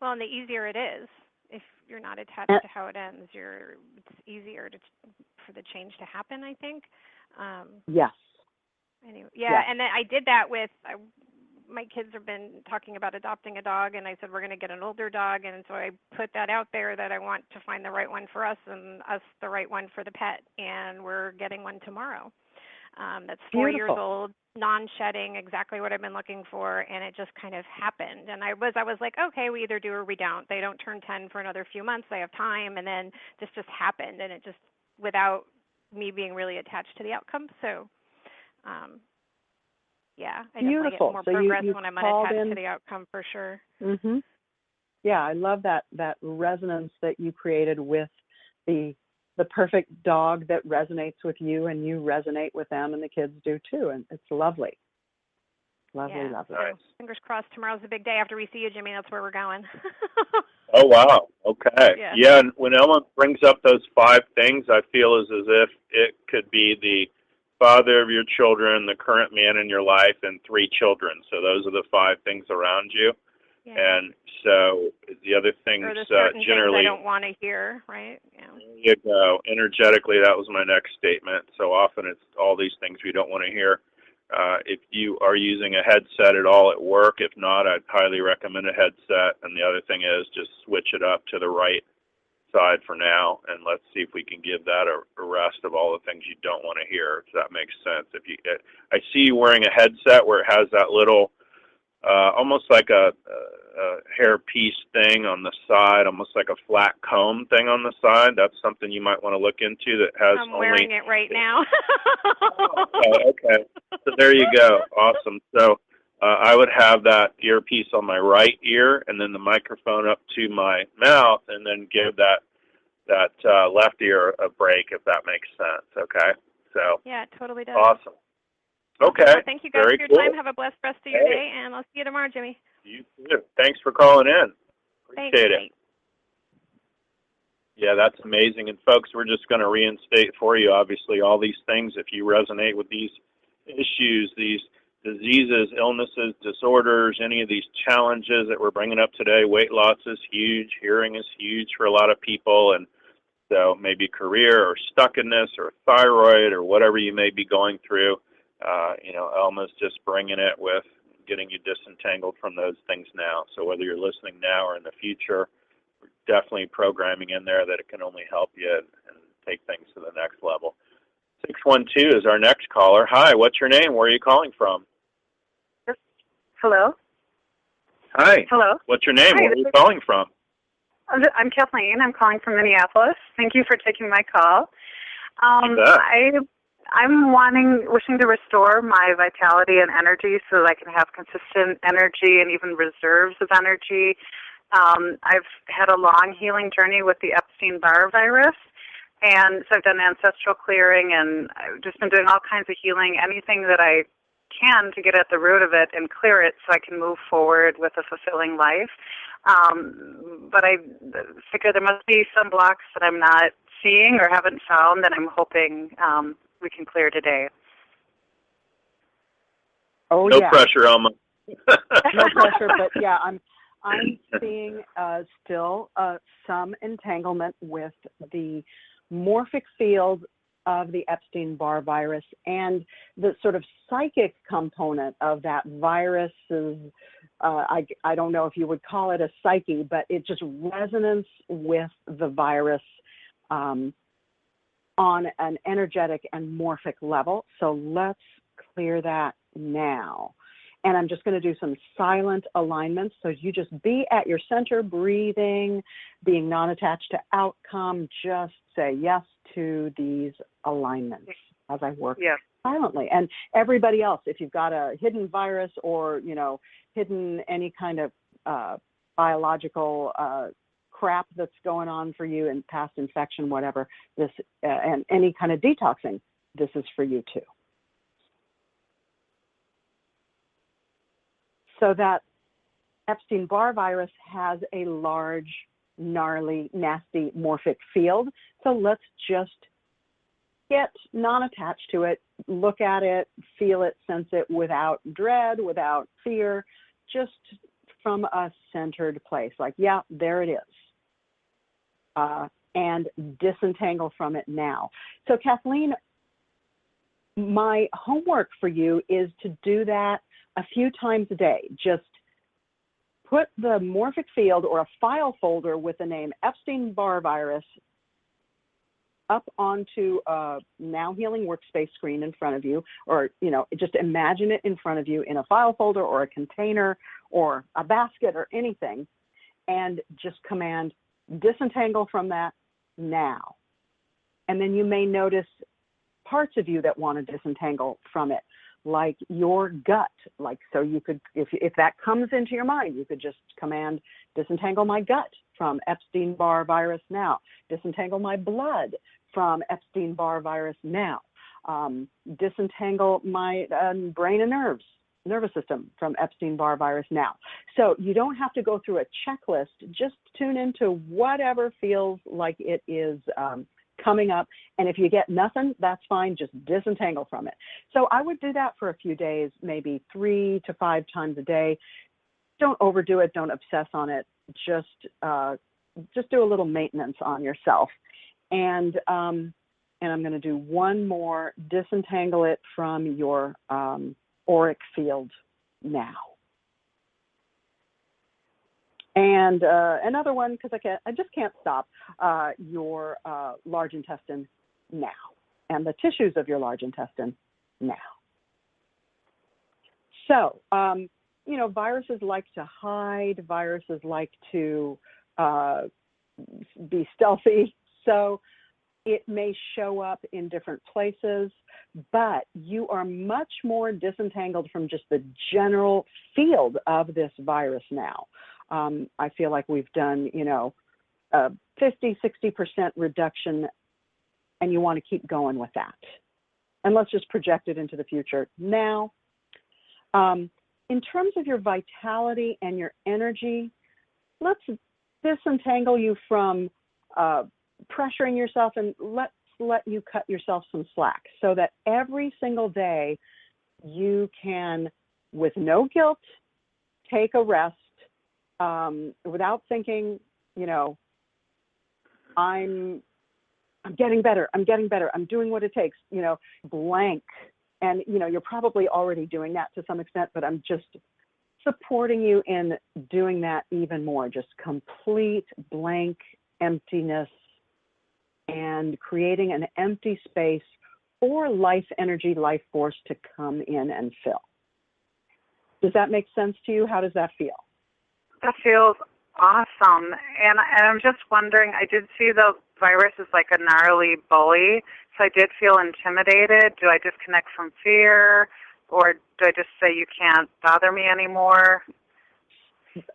Well, and the easier it is, if you're not attached to how it ends, it's easier for the change to happen, I think. Yes. Anyway, yeah, yes. And then I did that with my kids have been talking about adopting a dog, and I said we're going to get an older dog, and so I put that out there that I want to find the right one for us and us the right one for the pet, and we're getting one tomorrow. That's 4 years old, non-shedding, exactly what I've been looking for, and it just kind of happened. And I was like, okay, we either do or we don't. They don't turn 10 for another few months. They have time, and then this just happened, and it just, without me being really attached to the outcome. So, yeah, I definitely get more progress when I'm unattached to the outcome, for sure. Mm-hmm. Yeah, I love that resonance that you created with the perfect dog that resonates with you, and you resonate with them, and the kids do too, and it's lovely. Lovely. So, fingers crossed, tomorrow's a big day after we see you, Jimmy. That's where we're going. Oh, wow. Okay. Yeah, and when Elma brings up those 5 things, I feel as if it could be the father of your children, the current man in your life, and 3 children. So those are the 5 things around you. Yeah. And so the other things generally things I don't want to hear, right? Yeah. There you go. Energetically, that was my next statement. So often it's all these things we don't want to hear. if you are using a headset at all at work. If not, I'd highly recommend a headset. And the other thing is just switch it up to the right side for now, and let's see if we can give that a rest of all the things you don't want to hear, if that makes sense. I see you wearing a headset where it has that little, almost like a hair piece thing on the side, almost like a flat comb thing on the side. That's something you might want to look into that has I'm wearing it right now. Oh, okay. So there you go. Awesome. So I would have that earpiece on my right ear and then the microphone up to my mouth, and then give that left ear a break, if that makes sense. Okay. So yeah, it totally does. awesome. Okay. Well, thank you guys Very for your cool. time. Have a blessed rest of your day, and I'll see you tomorrow, Jimmy. You too. Thanks for calling in. Thanks. Appreciate it. Yeah, that's amazing. And folks, we're just going to reinstate for you, obviously, all these things. If you resonate with these issues, these diseases, illnesses, disorders, any of these challenges that we're bringing up today, weight loss is huge, hearing is huge for a lot of people, and so maybe career or stuckness or thyroid or whatever you may be going through, Elma's just bringing it with getting you disentangled from those things now. So whether you're listening now or in the future, we're definitely programming in there that it can only help you and take things to the next level. 612 is our next caller. Hi, what's your name? Where are you calling from? Hello? Hi. Hello? What's your name? Hi, Where are you calling from? I'm Kathleen. I'm calling from Minneapolis. Thank you for taking my call. I'm wishing to restore my vitality and energy so that I can have consistent energy and even reserves of energy. I've had a long healing journey with the Epstein-Barr virus, and so I've done ancestral clearing, and I've just been doing all kinds of healing, anything that I can to get at the root of it and clear it so I can move forward with a fulfilling life. But I figure there must be some blocks that I'm not seeing or haven't found that I'm hoping we can clear today. Oh, no yeah. pressure, Elma. No pressure, but yeah, I'm seeing still some entanglement with the morphic field of the Epstein-Barr virus and the sort of psychic component of that virus is, I don't know if you would call it a psyche, but it just resonance with the virus on an energetic and morphic level. So let's clear that now. And I'm just going to do some silent alignments. So you just be at your center, breathing, being non-attached to outcome. Just say yes to these alignments as I work silently. And everybody else, if you've got a hidden virus or, hidden any kind of biological crap that's going on for you in past infection, whatever, this and any kind of detoxing, this is for you too. So that Epstein-Barr virus has a large, gnarly, nasty morphic field. So let's just get non-attached to it, look at it, feel it, sense it without dread, without fear, just from a centered place. Like, yeah, there it is. And disentangle from it now. So Kathleen, my homework for you is to do that a few times a day. Just put the morphic field or a file folder with the name Epstein-Barr virus up onto a Now Healing workspace screen in front of you, or, just imagine it in front of you in a file folder or a container or a basket or anything, and just command disentangle from that now. And then you may notice parts of you that want to disentangle from it, like your gut. So you could, if that comes into your mind, you could just command disentangle my gut from Epstein-Barr virus now. Disentangle my blood from Epstein-Barr virus now. Disentangle my brain and nervous system from Epstein-Barr virus now. So you don't have to go through a checklist. Just tune into whatever feels like it is coming up. And if you get nothing, that's fine. Just disentangle from it. So I would do that for a few days, maybe 3 to 5 times a day. Don't overdo it. Don't obsess on it. Just do a little maintenance on yourself. And I'm going to do one more. Disentangle it from your auric field now. And another one, because I just can't stop, your large intestine now, and the tissues of your large intestine now. So, viruses like to hide, viruses like to be stealthy, so it may show up in different places, but you are much more disentangled from just the general field of this virus now. I feel like we've done, a 50, 60% reduction, and you want to keep going with that. And let's just project it into the future. Now, in terms of your vitality and your energy, let's disentangle you from pressuring yourself, and let's let you cut yourself some slack so that every single day you can, with no guilt, take a rest without thinking, I'm getting better, I'm doing what it takes, blank. And, you're probably already doing that to some extent, but I'm just supporting you in doing that even more, just complete blank emptiness and creating an empty space for life energy, life force to come in and fill. Does that make sense to you? How does that feel? That feels awesome. And I'm just wondering, I did see the virus as like a gnarly bully, so I did feel intimidated. Do I disconnect from fear, or do I just say you can't bother me anymore?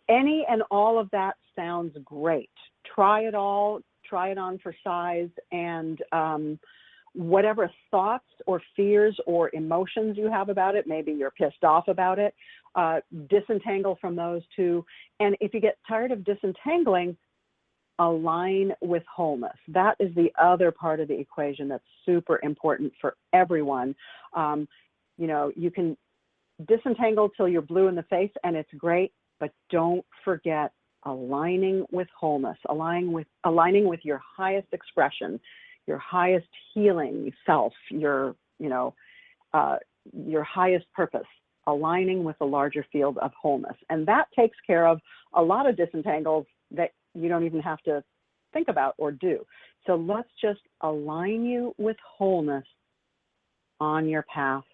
Any and all of that sounds great. Try it all. Try it on for size, and whatever thoughts or fears or emotions you have about it, maybe you're pissed off about it, disentangle from those two. And if you get tired of disentangling, align with wholeness. That is the other part of the equation that's super important for everyone. You can disentangle till you're blue in the face, and it's great, but don't forget aligning with wholeness, aligning with your highest expression, your highest healing self, your highest purpose, aligning with a larger field of wholeness. And that takes care of a lot of disentangles that you don't even have to think about or do. So let's just align you with wholeness on your path,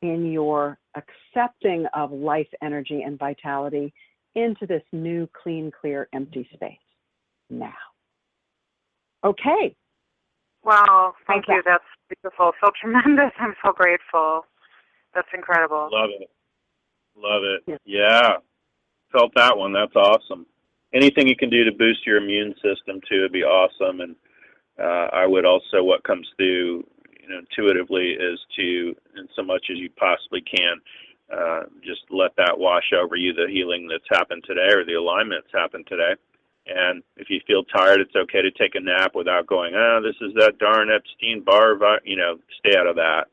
in your accepting of life energy and vitality into this new, clean, clear, empty space now. Okay. Wow, thank you. That's beautiful. So tremendous. I'm so grateful. That's incredible. Love it. Yeah. Felt that one. That's awesome. Anything you can do to boost your immune system, too, would be awesome. And I would also, what comes through intuitively is to, in so much as you possibly can, just let that wash over you, the healing that's happened today or the alignment that's happened today. And if you feel tired, it's okay to take a nap without going, this is that darn Epstein-Barr, stay out of that,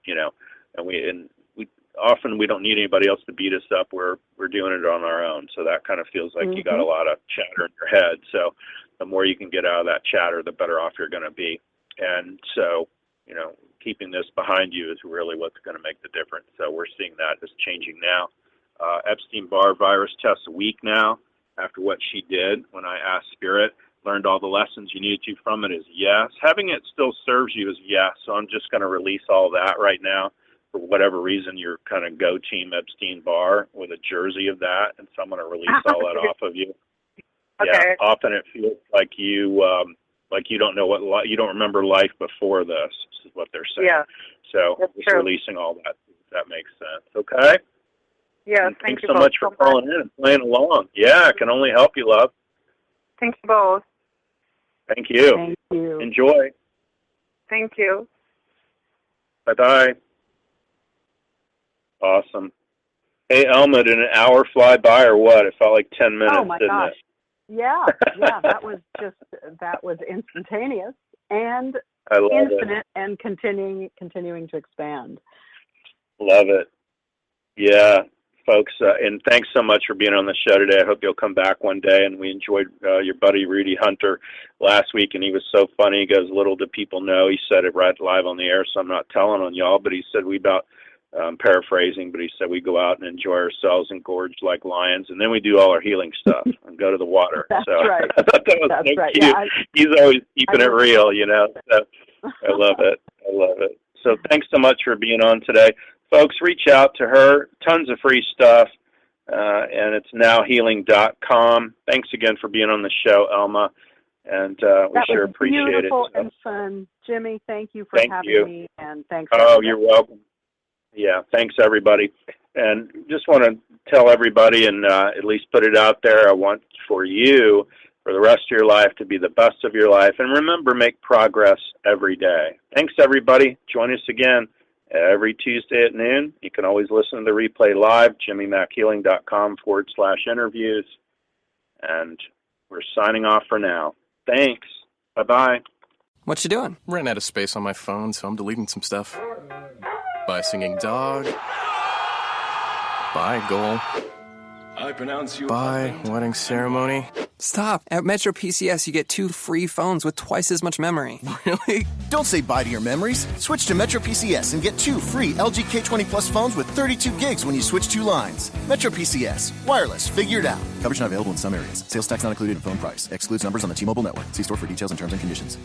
And we often don't need anybody else to beat us up. We're doing it on our own. So that kind of feels like you got a lot of chatter in your head. So the more you can get out of that chatter, the better off you're going to be. And so, keeping this behind you is really what's going to make the difference. So we're seeing that is changing now. Epstein-Barr virus test a week now after what she did when I asked Spirit, learned all the lessons you needed to from it is yes. Having it still serves you is yes. So I'm just going to release all that right now. For whatever reason, you're kind of go team Epstein-Barr with a jersey of that. And so I'm going to release all that off of you. Okay. Yeah, often it feels like you don't know you don't remember life before this is what they're saying. Yeah. So just releasing all that, if that makes sense. Okay? Yeah, thanks so much for calling in and playing along. Yeah, it can only help you, love. Thank you both. Thank you. Thank you. Enjoy. Thank you. Bye-bye. Awesome. Hey, Elma, did an hour fly by or what? It felt like 10 minutes, oh my didn't gosh. it? Yeah, that was instantaneous and I love infinite it. and continuing to expand. Love it. Yeah, folks, and thanks so much for being on the show today. I hope you'll come back one day. And we enjoyed your buddy Rudy Hunter last week, and he was so funny. He goes, little do people know. He said it right live on the air, so I'm not telling on y'all, but he said we about paraphrasing, but he said we go out and enjoy ourselves and gorge like lions, and then we do all our healing stuff and go to the water. That's so right. I thought that was That's so right. cute. Yeah, He's always keeping it real, you know. So I love it. I love it. So thanks so much for being on today. Folks, reach out to her. Tons of free stuff, and it's nowhealing.com. Thanks again for being on the show, Elma, and we sure appreciate it. Beautiful and fun. Jimmy, thank you for having me, and thanks. Oh, you're welcome. Yeah, thanks, everybody. And just want to tell everybody and at least put it out there, I want for you, for the rest of your life, to be the best of your life. And remember, make progress every day. Thanks, everybody. Join us again every Tuesday at noon. You can always listen to the replay live, jimmymackhealing.com/interviews. And we're signing off for now. Thanks. Bye-bye. What you doing? Ran out of space on my phone, so I'm deleting some stuff. Bye, singing dog. Bye, goal. I pronounce you. Bye, wedding ceremony. Stop. At Metro PCS, you get 2 free phones with twice as much memory. Really? Don't say bye to your memories. Switch to Metro PCS and get 2 free LG K20 Plus phones with 32 gigs when you switch 2 lines. Metro PCS. Wireless. Figured out. Coverage not available in some areas. Sales tax not included in phone price. Excludes numbers on the T-Mobile network. See store for details and terms and conditions.